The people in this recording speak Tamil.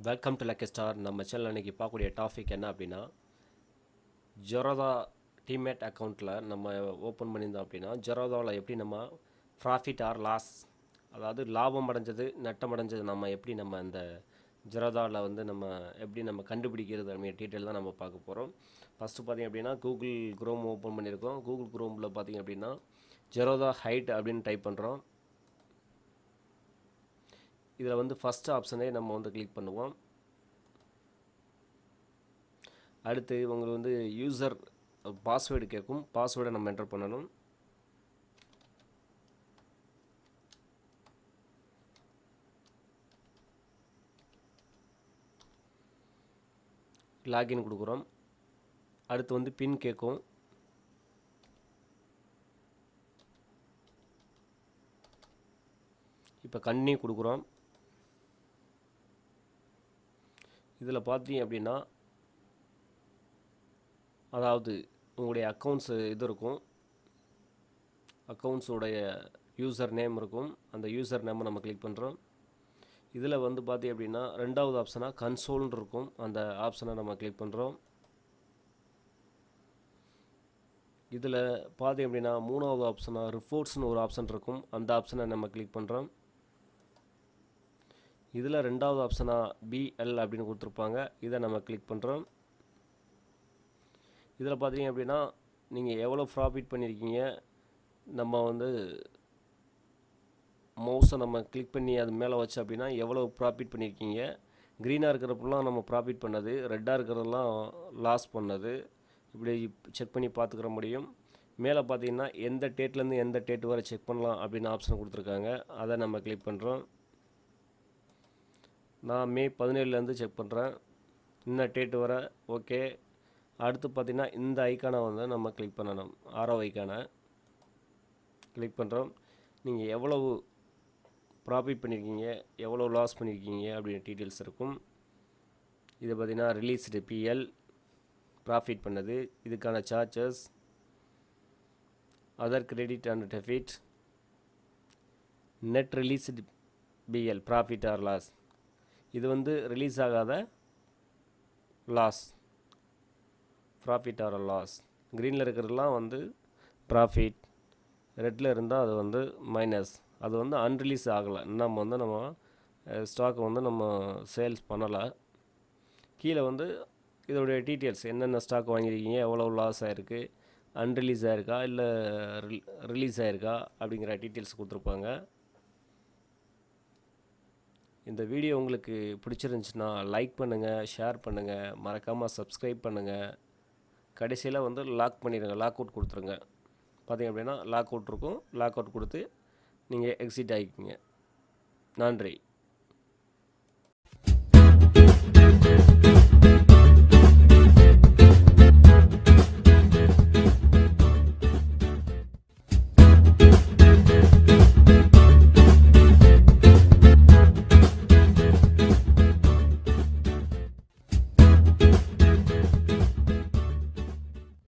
Welcome to Luckystar. நம்ம சேனல் அன்றைக்கி பார்க்கக்கூடிய டாபிக் என்ன அப்படின்னா, ஜெரோதா டீம்மேட் அக்கௌண்ட்டில் நம்ம ஓப்பன் பண்ணியிருந்தோம் அப்படின்னா, ஜெரோதாவில் எப்படி நம்ம ப்ராஃபிட் ஆர் லாஸ், அதாவது லாபம் அடைஞ்சது நட்டம் அடைஞ்சது நம்ம எப்படி நம்ம இந்த ஜெரோதாவில் வந்து நம்ம எப்படி நம்ம கண்டுபிடிக்கிறது அப்படிங்கிற டீட்டெயில் தான் நம்ம பார்க்க போகிறோம். ஃபஸ்ட்டு பார்த்திங்க அப்படின்னா கூகுள் குரோம் ஓப்பன் பண்ணியிருக்கோம். கூகுள் குரோமில் பார்த்திங்க அப்படின்னா ஜெரோதா ஹைட் அப்படின்னு டைப் பண்ணுறோம். இதில் வந்து ஃபஸ்ட்டு ஆப்ஷனே நம்ம வந்து கிளிக் பண்ணுவோம். அடுத்து உங்களுக்கு வந்து யூசர் பாஸ்வேர்டு கேட்கும். பாஸ்வேர்டை நம்ம என்டர் பண்ணணும். லாகின் கொடுக்குறோம். அடுத்து வந்து பின் கேட்கும். இப்போ கண்டினியூ கொடுக்குறோம். இதில் பார்த்தீங்க அப்படின்னா, அதாவது உங்களுடைய அக்கௌண்ட்ஸு இது இருக்கும், அக்கௌண்ட்ஸுடைய யூசர் நேம் இருக்கும். அந்த யூசர் நேமை நம்ம கிளிக் பண்ணுறோம். இதில் வந்து பார்த்தீங்க அப்படின்னா ரெண்டாவது ஆப்ஷனாக கன்சோல்னு இருக்கும். அந்த ஆப்ஷனை நம்ம கிளிக் பண்ணுறோம். இதில் பார்த்தீங்க அப்படின்னா மூணாவது ஆப்ஷனாக ரிப்போர்ட்ஸ்னு ஒரு ஆப்ஷன் இருக்கும். அந்த ஆப்ஷனை நம்ம கிளிக் பண்ணுறோம். இதில் ரெண்டாவது ஆப்ஷனாக பிஎல் அப்படின்னு கொடுத்துருப்பாங்க. இதை நம்ம கிளிக் பண்ணுறோம். இதில் பார்த்தீங்க அப்படின்னா நீங்கள் எவ்வளோ ப்ராஃபிட் பண்ணியிருக்கீங்க, நம்ம வந்து மவுஸை நம்ம கிளிக் பண்ணி அது மேலே வச்சு அப்படின்னா எவ்வளோ ப்ராஃபிட் பண்ணியிருக்கீங்க. க்ரீனாக இருக்கிறப்பெல்லாம் நம்ம ப்ராஃபிட் பண்ணது, ரெட்டாக இருக்கிறதெல்லாம் லாஸ் பண்ணது, இப்படி செக் பண்ணி பார்த்துக்கிற முடியும். மேலே பார்த்தீங்கன்னா எந்த டேட்லேருந்து எந்த டேட் வரை செக் பண்ணலாம் அப்படின்னு ஆப்ஷன் கொடுத்துருக்காங்க. அதை நம்ம கிளிக் பண்ணுறோம். நான் மே 17லேருந்து செக் பண்ணுறேன். இன்னும் டேட்டு வர ஓகே. அடுத்து பார்த்திங்கன்னா இந்த ஐக்கானை வந்து நம்ம கிளிக் பண்ணணும். ஆரோ ஐக்கானை கிளிக் பண்ணுறோம். நீங்கள் எவ்வளவு ப்ராஃபிட் பண்ணியிருக்கீங்க, எவ்வளோ லாஸ் பண்ணியிருக்கீங்க அப்படின்னு டீட்டெயில்ஸ் இருக்கும். இது பார்த்திங்கன்னா ரிலீஸ்டு பிஎல் ப்ராஃபிட் பண்ணது, இதுக்கான charges, other credit and debit, net released PL profit or loss, இது வந்து ரிலீஸ் ஆகாத லாஸ், ப்ராஃபிட் ஆர் லாஸ். க்ரீனில் இருக்கிறதுலாம் வந்து ப்ராஃபிட், ரெட்டில் இருந்தால் அது வந்து மைனஸ், அது வந்து அன்ரிலீஸ் ஆகலை. நம்ம ஸ்டாக்கை வந்து நம்ம சேல்ஸ் பண்ணலை. கீழே வந்து இதோடைய டீட்டெயில்ஸ், என்னென்ன ஸ்டாக் வாங்கியிருக்கீங்க, எவ்வளோ லாஸ் ஆகிருக்கு, அன்ரிலீஸ் ஆகிருக்கா இல்லை ரிலீஸ் ஆகிருக்கா அப்படிங்கிற டீட்டெயில்ஸ் கொடுத்துருப்பாங்க. இந்த வீடியோ உங்களுக்கு பிடிச்சிருந்துச்சுன்னா லைக் பண்ணுங்கள், ஷேர் பண்ணுங்கள், மறக்காமல் சப்ஸ்கிரைப் பண்ணுங்கள். கடைசியில் வந்து லாக் பண்ணிடுங்க, லாக் அவுட் கொடுத்துருங்க. பார்த்திங்க அப்படின்னா லாக் அவுட் இருக்கும். லாக் அவுட் கொடுத்து நீங்கள் எக்ஸிட் ஆகிக்கிங்க. நன்றி.